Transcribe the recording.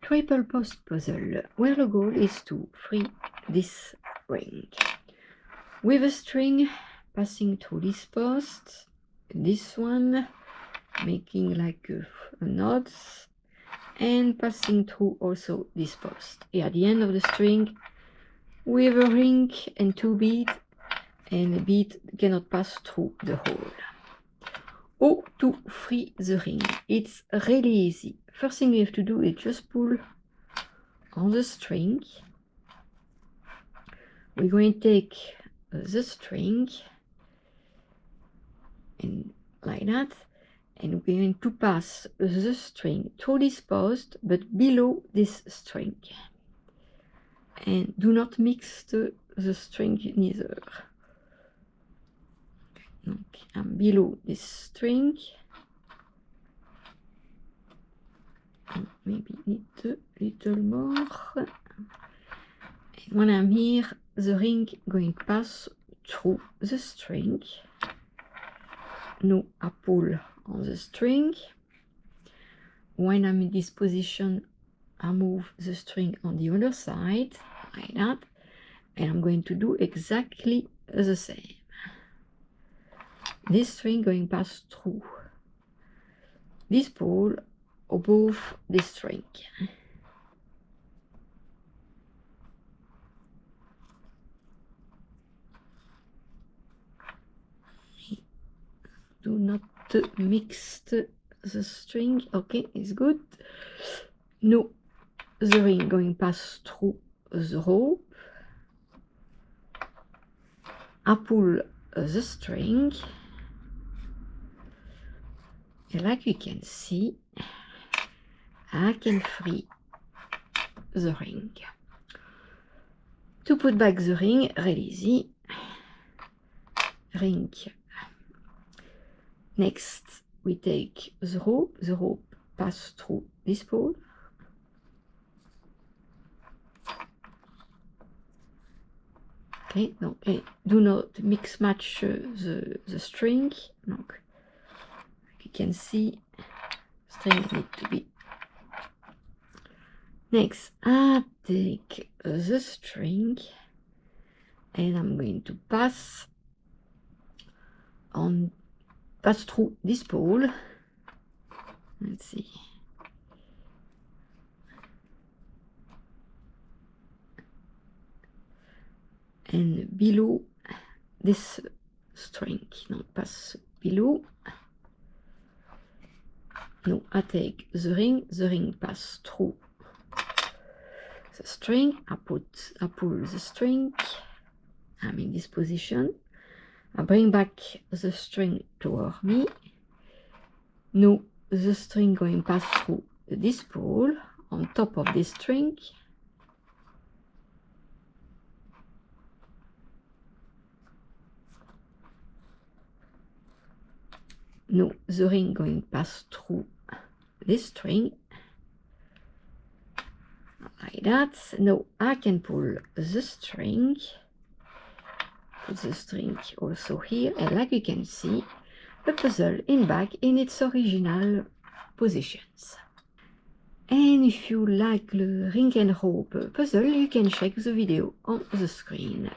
triple post puzzle where the goal is to free this ring. With a string passing through this post, this one, making like a knot, and passing through also this post. And at the end of the string, with a ring and 2 beads, and a bead cannot pass through the hole. How to free the ring? It's really easy. First thing you have to do is just pull on the string. We're going to take the string and like that, and we're going to pass the string through this post but below this string, and do not mix the string neither. Donc, I'm below this string, and maybe need a little more, and when I'm here the ring going to pass through the string. Now I pull on the string. When I'm in this position, I move the string on the other side like that, and I'm going to do exactly the same. This string going to pass through this pole above this string. Do not mix the string. Okay, it's good. Now the ring going to pass through the rope. I pull the string, and like you can see, I can free the ring. To put back the ring, really easy. Ring. Next, we take the rope pass through this pole. Okay, okay, do not mix match the string. Donc, you can see, string need to be. Next, I take the string and I'm going to pass through this pole. Let's see. And below this string. No, pass below. No, I take the ring pass through the string. I pull the string. I'm in this position. I bring back the string toward me. Now the string going pass through this pole on top of this string. Now the ring going pass through this string like that. Now I can pull the string, put the string also here, and like you can see, the puzzle is back in its original positions. And if you like the ring and rope puzzle, you can check the video on the screen.